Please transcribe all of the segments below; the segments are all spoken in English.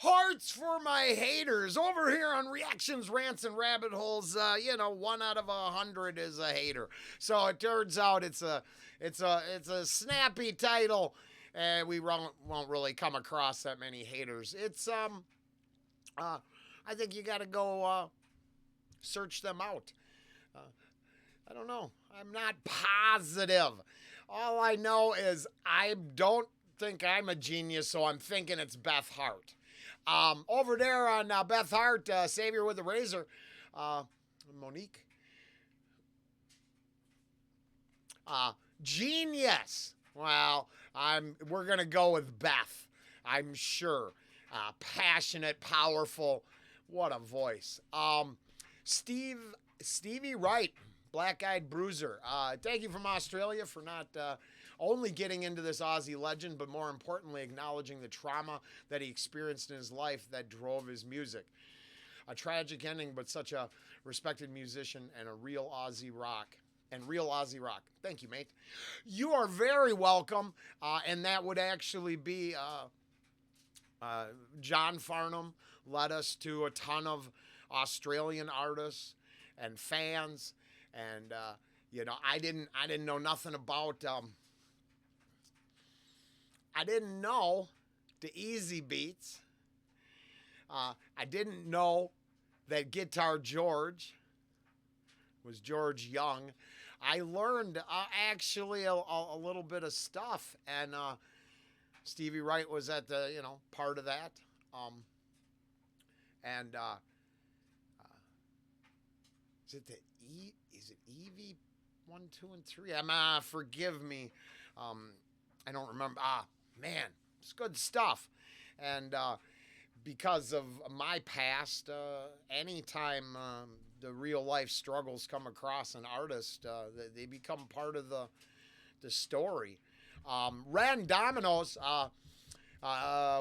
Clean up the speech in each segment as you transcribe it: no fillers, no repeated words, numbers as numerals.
Hearts for my haters over here on Reactions, Rants, and Rabbit Holes. 1 out of 100 is a hater. So it turns out it's a snappy title, and we won't really come across that many haters. I think you got to go search them out. I don't know. I'm not positive. All I know is I don't think I'm a genius, so I'm thinking it's Beth Hart. Over there on Beth Hart, Savior with the Razor, Monique. Genius. Well, we're gonna go with Beth. I'm sure. Passionate, powerful. What a voice. Stevie Wright, Black Eyed Bruiser. Thank you from Australia for not only getting into this Aussie legend, but more importantly, acknowledging the trauma that he experienced in his life that drove his music. A tragic ending, but such a respected musician and a real Aussie rock. Thank you, mate. You are very welcome. And that would actually be John Farnham led us to a ton of Australian artists and fans. And I didn't know nothing about. I didn't know the Easy Beats. I didn't know that Guitar George was George Young. I learned actually a little bit of stuff, and Stevie Wright was at the part of that, and is it is it Evie 1, 2, and 3? Forgive me, I don't remember. Man, it's good stuff, and because of my past, anytime the real life struggles come across an artist, they become part of the story. Ren Dominoes,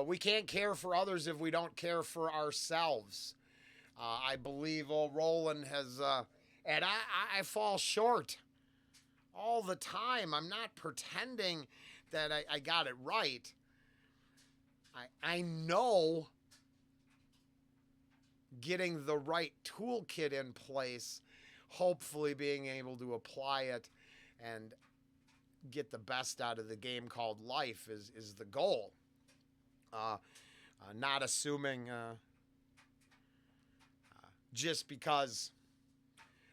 we can't care for others if we don't care for ourselves. I believe old Rollen has, and I fall short all the time. I'm not pretending that I got it right. I know getting the right toolkit in place, hopefully being able to apply it and get the best out of the game called life is the goal. Not assuming just because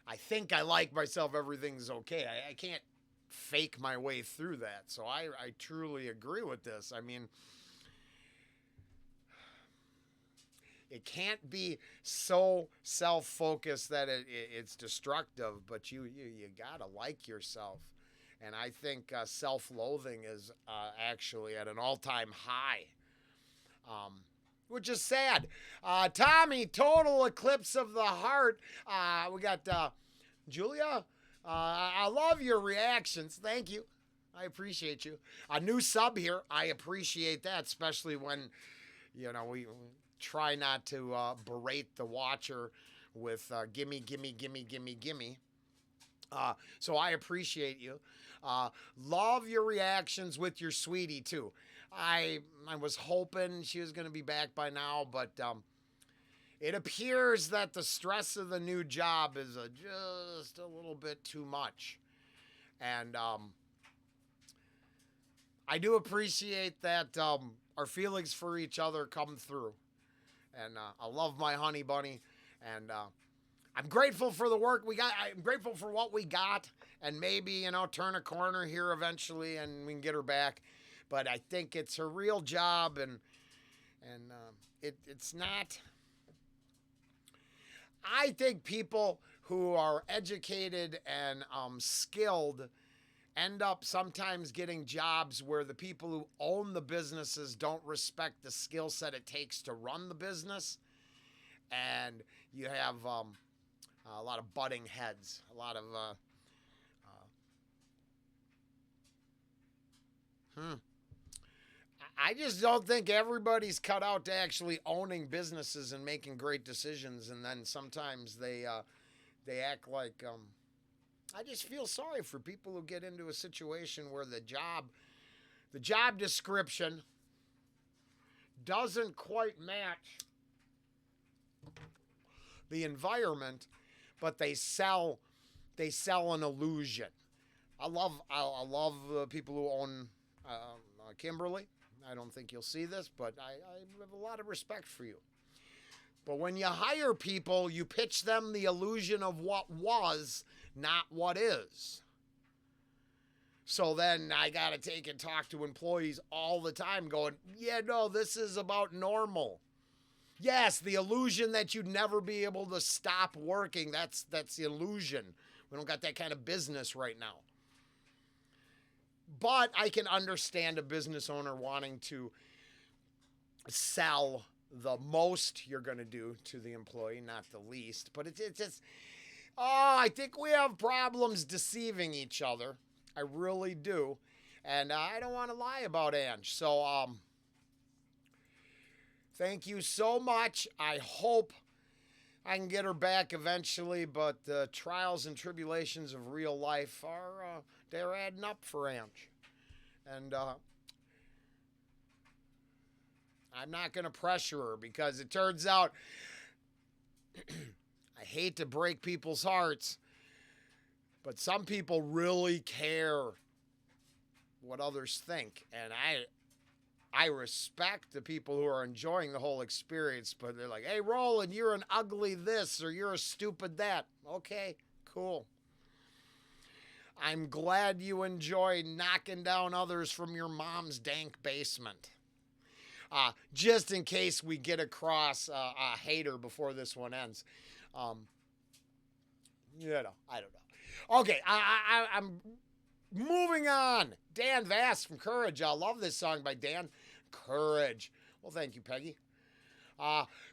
I think I like myself, everything's okay. I can't fake my way through that. So I truly agree with this. I mean, it can't be so self-focused that it's destructive, but you gotta like yourself. And I think self-loathing is actually at an all-time high, which is sad. Tommy, total eclipse of the heart. We got Julia. I love your reactions. Thank you. I appreciate you. A new sub here. I appreciate that, especially when, we try not to berate the watcher with gimme, gimme, gimme, gimme, gimme. So I appreciate you. Love your reactions with your sweetie too. I was hoping she was going to be back by now, but it appears that the stress of the new job is just a little bit too much. And I do appreciate that our feelings for each other come through. And I love my honey bunny. And I'm grateful for the work we got. I'm grateful for what we got. And maybe, turn a corner here eventually and we can get her back. But I think it's her real job. And it's not. I think people who are educated and skilled end up sometimes getting jobs where the people who own the businesses don't respect the skill set it takes to run the business. And you have a lot of butting heads, a lot of I just don't think everybody's cut out to actually owning businesses and making great decisions. And then sometimes they act like I just feel sorry for people who get into a situation where the job description doesn't quite match the environment, but they sell an illusion. I love people who own Kimberly. I don't think you'll see this, but I have a lot of respect for you. But when you hire people, you pitch them the illusion of what was, not what is. So then I got to take and talk to employees all the time going, yeah, no, this is about normal. Yes, the illusion that you'd never be able to stop working, that's the illusion. We don't got that kind of business right now. But I can understand a business owner wanting to sell the most you're going to do to the employee, not the least. But it's just, I think we have problems deceiving each other. I really do. And I don't want to lie about Ange. So, thank you so much. I hope I can get her back eventually, but the trials and tribulations of real life are, they're adding up for Ange. And, I'm not going to pressure her because it turns out I hate to break people's hearts, but some people really care what others think. And I respect the people who are enjoying the whole experience, but they're like, hey, Rollen, you're an ugly this or you're a stupid that. Okay, cool. I'm glad you enjoy knocking down others from your mom's dank basement. Just in case we get across a hater before this one ends. I don't know. Okay, I'm moving on. Dan Vass from Courage. I love this song by Dan. Courage. Well, thank you, Peggy.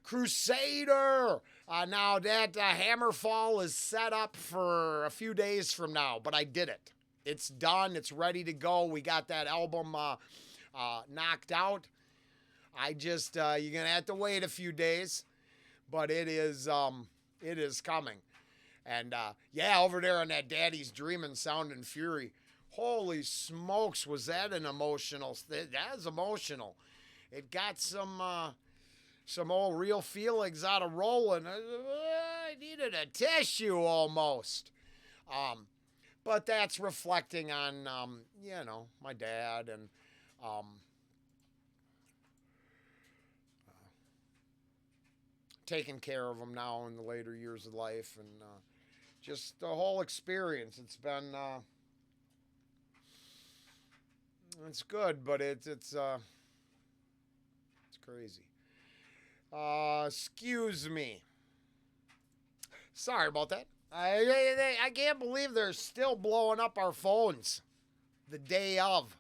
Crusader. Now that Hammerfall is set up for a few days from now, but I did it. It's done. It's ready to go. We got that album knocked out. I just, you're going to have to wait a few days, but it is coming. And, yeah, over there on that Daddy's Dreamin' Sound and Fury, holy smokes, was that an emotional, that is emotional. It got some old real feelings out of Rollen. I needed a tissue almost. But that's reflecting on, my dad and, taking care of him now in the later years of life, and just the whole experience. It's been it's good, but it's crazy. Excuse me. Sorry about that. I can't believe they're still blowing up our phones the day of.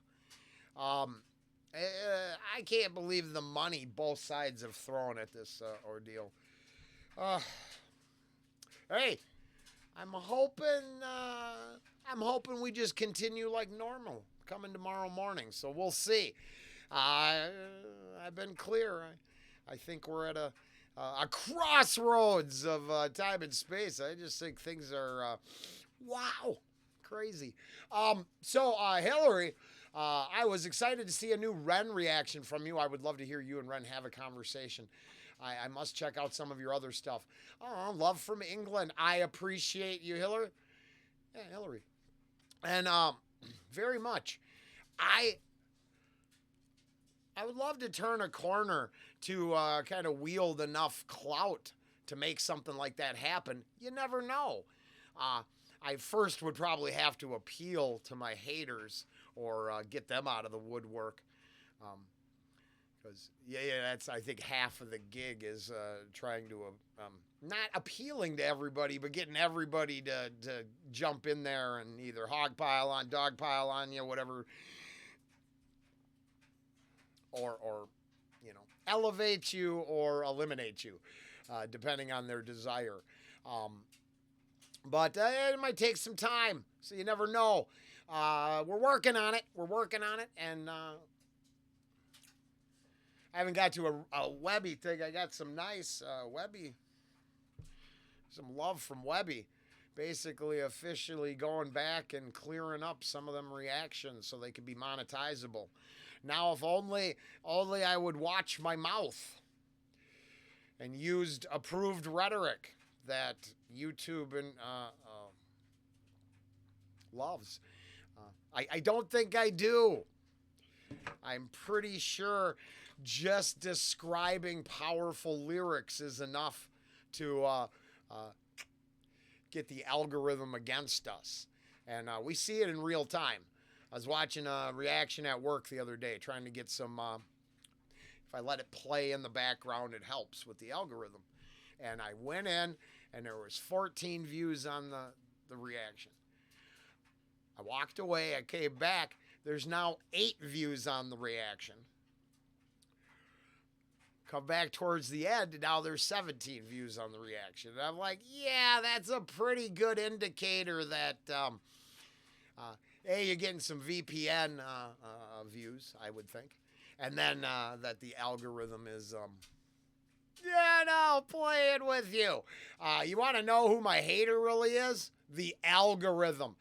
I can't believe the money both sides have thrown at this ordeal. Hey, I'm hoping we just continue like normal coming tomorrow morning. So we'll see. I've been clear. I think we're at a crossroads of time and space. I just think things are wow, crazy. So Hillary. I was excited to see a new Ren reaction from you. I would love to hear you and Ren have a conversation. I must check out some of your other stuff. Oh, love from England. I appreciate you, Hillary. Yeah, Hillary. And very much. I would love to turn a corner to kind of wield enough clout to make something like that happen. You never know. I first would probably have to appeal to my haters or get them out of the woodwork. Because, that's, I think, half of the gig is trying to, not appealing to everybody, but getting everybody to jump in there and either hog pile on, dog pile on you, whatever. Or elevate you or eliminate you, depending on their desire. But it might take some time, so you never know. We're working on it. And I haven't got to a Webby thing. I got some nice Webby, some love from Webby. Basically, officially going back and clearing up some of them reactions so they can be monetizable. Now, if only I would watch my mouth and used approved rhetoric that YouTube and loves. I don't think I do. I'm pretty sure just describing powerful lyrics is enough to get the algorithm against us. And we see it in real time. I was watching a reaction at work the other day, trying to get some, if I let it play in the background, it helps with the algorithm. And I went in, and there was 14 views on the reaction. I walked away, I came back, there's now 8 views on the reaction. Come back towards the end, and now there's 17 views on the reaction. And I'm like, yeah, that's a pretty good indicator that, hey, you're getting some VPN views, I would think. And then that the algorithm is, yeah, no, playing with you. You want to know who my hater really is? The algorithm.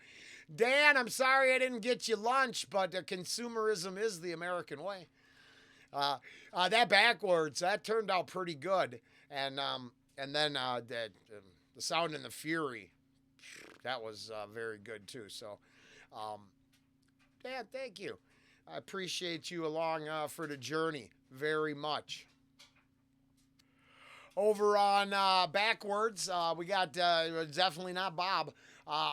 Dan, I'm sorry I didn't get you lunch, but consumerism is the American way. That backwards, that turned out pretty good. And then the Sound and the Fury, that was very good too. So, Dan, thank you. I appreciate you along for the journey very much. Over on backwards, we got definitely not Bob.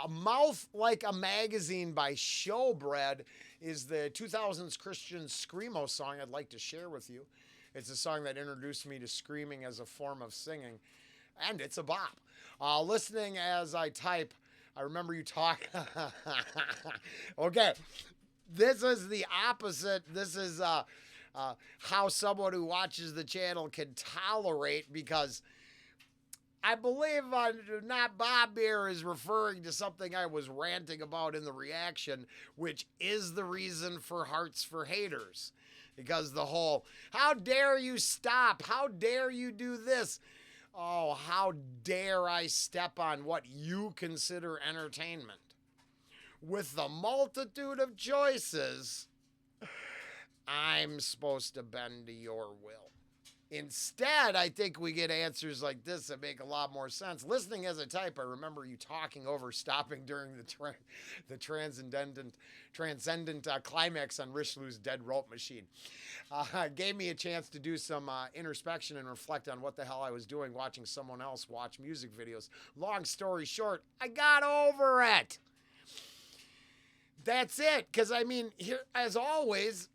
Mouth Like a Magazine by Showbread is the 2000s Christian Screamo song I'd like to share with you. It's a song that introduced me to screaming as a form of singing, and it's a bop. Listening as I type, I remember you talking. Okay, this is the opposite. This is how someone who watches the channel can tolerate, because I believe Not Bob here is referring to something I was ranting about in the reaction, which is the reason for Hearts for Haters. Because the whole, how dare you stop? How dare you do this? Oh, how dare I step on what you consider entertainment? With the multitude of choices, I'm supposed to bend to your will. Instead, I think we get answers like this that make a lot more sense. Listening as I type, I remember you talking over stopping during the transcendent climax on Richelieu's Dead Rope Machine. Gave me a chance to do some introspection and reflect on what the hell I was doing watching someone else watch music videos. Long story short, I got over it. That's it. Because, I mean, here, as always,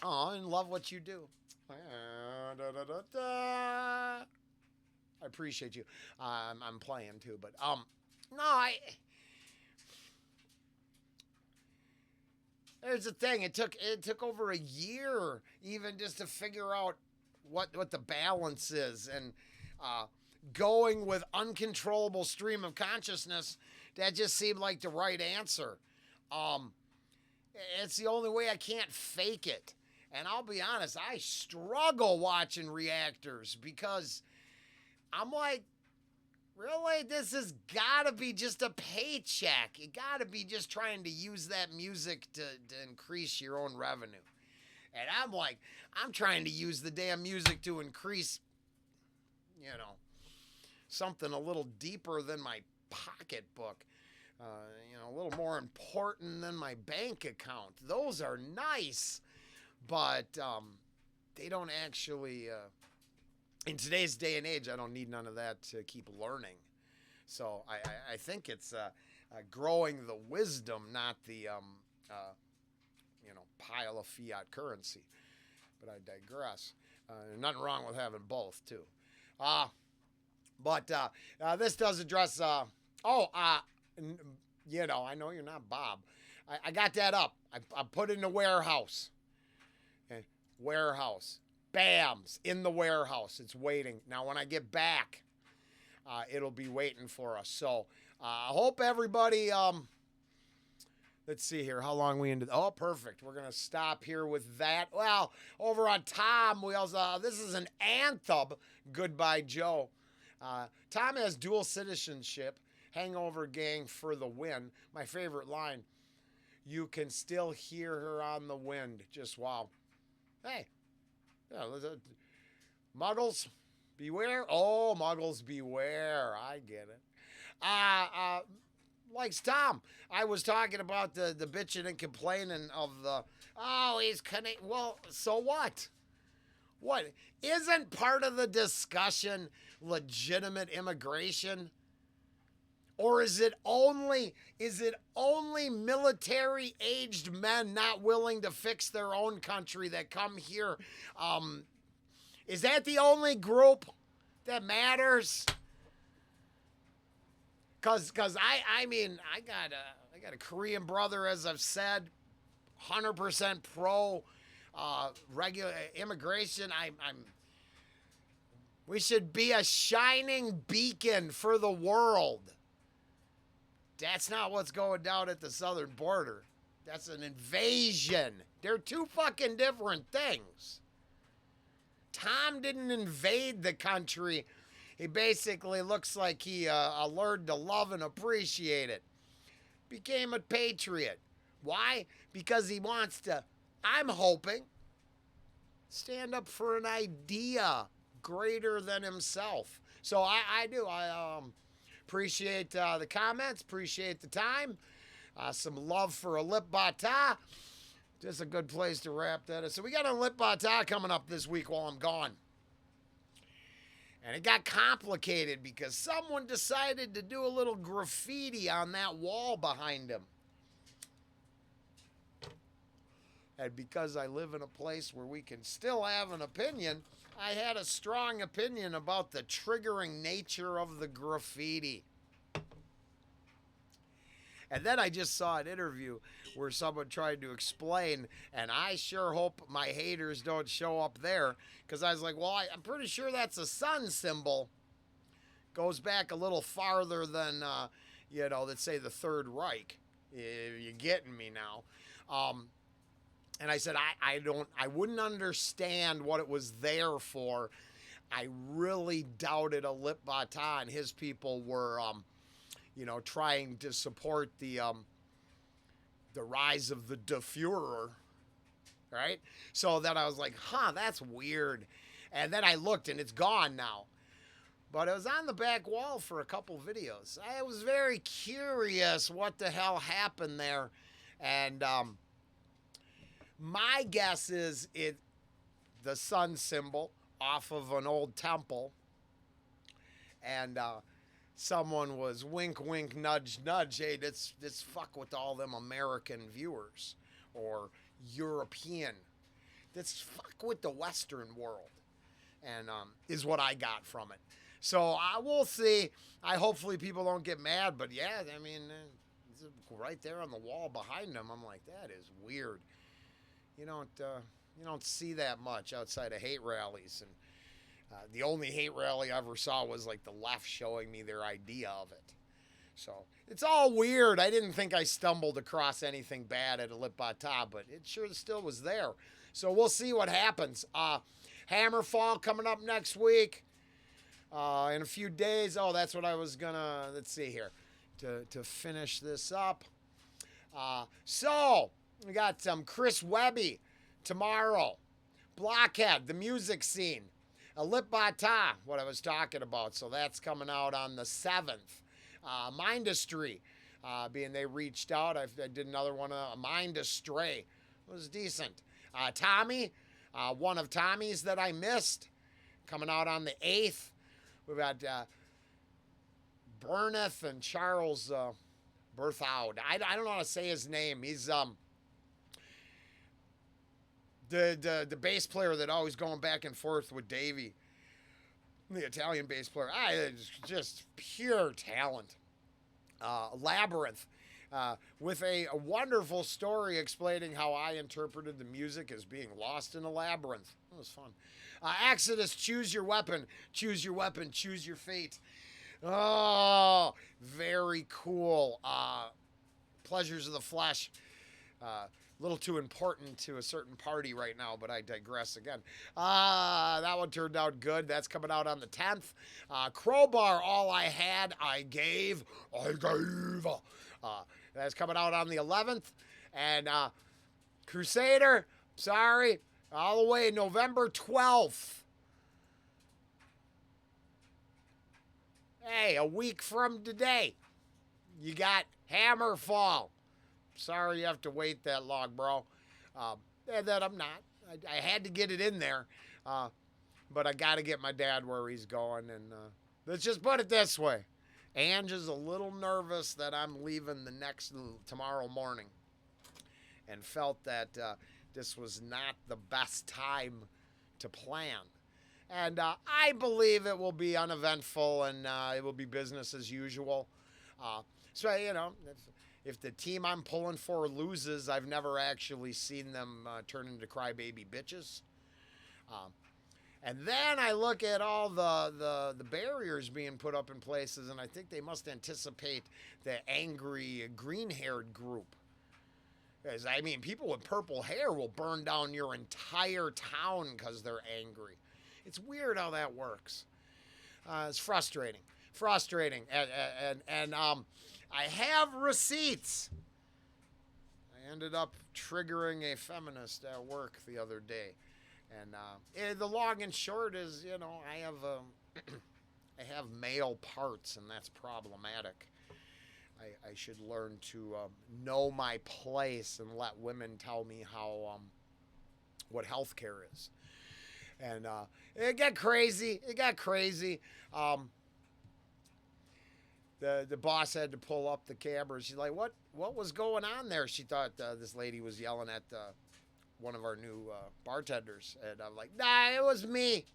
I love what you do. I appreciate you. I'm playing too, but no, there's the thing. It took over a year even just to figure out what the balance is, and going with uncontrollable stream of consciousness, that just seemed like the right answer. It's the only way. I can't fake it. And I'll be honest, I struggle watching reactors because I'm like, really? This has got to be just a paycheck. You got to be just trying to use that music to increase your own revenue. And I'm like, I'm trying to use the damn music to increase, something a little deeper than my pocketbook. A little more important than my bank account. Those are nice. But they don't actually, in today's day and age, I don't need none of that to keep learning. So I think it's growing the wisdom, not the, pile of fiat currency. But I digress. Nothing wrong with having both, too. But this does address, I know you're not Bob. I got that up. I put it in the warehouse. Warehouse. Bam's in the warehouse. It's waiting. Now, when I get back, it'll be waiting for us. So, I hope everybody, let's see here. How long we into, perfect. We're going to stop here with that. Well, over on Tom, we also, this is an anthem. Goodbye, Joe. Tom has dual citizenship. Hangover Gang for the win. My favorite line. you can still hear her on the wind. Just wow. Hey, yeah, Muggles, beware. Oh, Muggles, beware. I get it. Likes Tom. I was talking about the bitching and complaining of the, oh, he's connect. Well, so what? What? Isn't part of the discussion legitimate immigration? Or is it only military aged men not willing to fix their own country that come here? Is that the only group that matters? Cause I mean I got a Korean brother, as I've said, 100% pro regular immigration. We should be a shining beacon for the world. That's not what's going down at the southern border. That's an invasion. They're two fucking different things. Tom didn't invade the country. He basically looks like he learned to love and appreciate it. Became a patriot. Why? Because he wants to, I'm hoping, stand up for an idea greater than himself. So I do. I appreciate the comments. Appreciate the time. Some love for a lip bata. Just a good place to wrap that up. So we got a lip bata coming up this week while I'm gone. And it got complicated because someone decided to do a little graffiti on that wall behind him. And because I live in a place where we can still have an opinion, I had a strong opinion about the triggering nature of the graffiti. And then I just saw an interview where someone tried to explain, and I sure hope my haters don't show up there, because I was like, well, I'm pretty sure that's a sun symbol. Goes back a little farther than, let's say the Third Reich. You're getting me now. And I said, I wouldn't understand what it was there for. I really doubted a lip bata and his people were, trying to support the rise of the De Fuhrer, right? So then I was like, that's weird. And then I looked and it's gone now. But it was on the back wall for a couple videos. I was very curious what the hell happened there. And my guess is the sun symbol off of an old temple. And someone was wink, wink, nudge, nudge. Hey, let's fuck with all them American viewers or European. Let's fuck with the Western world, and is what I got from it. So I will see. Hopefully people don't get mad, but yeah, I mean, it's right there on the wall behind them. I'm like, that is weird. You don't see that much outside of hate rallies, and the only hate rally I ever saw was like the left showing me their idea of it. So it's all weird. I didn't think I stumbled across anything bad at a lip bata, but it sure still was there. So we'll see what happens. Hammerfall coming up next week. In a few days. Oh, that's what I was gonna, let's see here, to finish this up. So we got some Chris Webby tomorrow. Blockhead, the music scene. A lip bata, what I was talking about. So that's coming out on the 7th. Mindustry, being they reached out. I did another one, Mind Astray. It was decent. Tommy, one of Tommy's that I missed, coming out on the 8th. We've got Burneth and Charles Berthoud. I don't know how to say his name. He's the bass player that always going back and forth with Davey, the Italian bass player. Just pure talent. Labyrinth, with a wonderful story explaining how I interpreted the music as being lost in a labyrinth. It was fun. Exodus, choose your weapon, choose your weapon, choose your fate. Oh, very cool. Pleasures of the Flesh. A little too important to a certain party right now, but I digress again. That one turned out good. That's coming out on the 10th. Crowbar, All I Had, I Gave. That's coming out on the 11th. And Crusader, sorry, all the way November 12th. Hey, a week from today, you got Hammerfall. Sorry you have to wait that long, bro. And that I'm not. I had to get it in there. But I got to get my dad where he's going. And let's just put it this way. Ange is a little nervous that I'm leaving tomorrow morning. And felt that this was not the best time to plan. And I believe it will be uneventful and it will be business as usual. So, if the team I'm pulling for loses, I've never actually seen them turn into crybaby bitches. And then I look at all the barriers being put up in places, and I think they must anticipate the angry green-haired group. Because, people with purple hair will burn down your entire town because they're angry. It's weird how that works. It's frustrating. And I have receipts. I ended up triggering a feminist at work the other day. And the long and short is, I have male parts, and that's problematic. I should learn to know my place and let women tell me what healthcare is. And it got crazy. The boss had to pull up the camera. She's like, what was going on there? She thought this lady was yelling at one of our new bartenders. And I'm like, nah, it was me.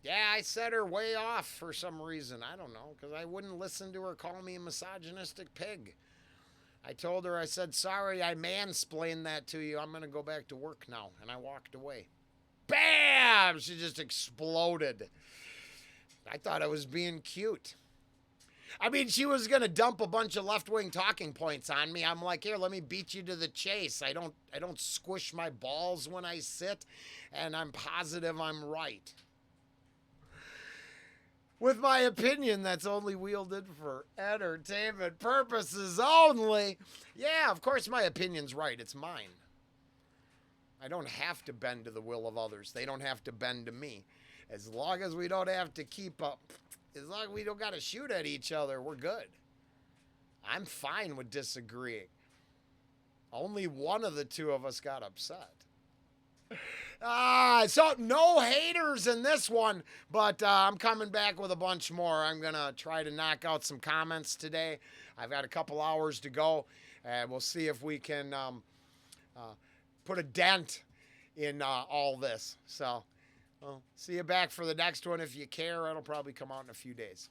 Yeah, I set her way off for some reason. I don't know, because I wouldn't listen to her call me a misogynistic pig. I told her, I said, sorry, I mansplained that to you. I'm going to go back to work now. And I walked away. Bam! She just exploded. I thought I was being cute. She was going to dump a bunch of left-wing talking points on me. I'm like, here, let me beat you to the chase. I don't squish my balls when I sit, and I'm positive I'm right. With my opinion that's only wielded for entertainment purposes only. Yeah, of course my opinion's right. It's mine. I don't have to bend to the will of others. They don't have to bend to me. As long as we don't have to keep up, as long as we don't got to shoot at each other, we're good. I'm fine with disagreeing. Only one of the two of us got upset. So no haters in this one, but I'm coming back with a bunch more. I'm going to try to knock out some comments today. I've got a couple hours to go, and we'll see if we can put a dent in all this. So, see you back for the next one. If you care, it'll probably come out in a few days.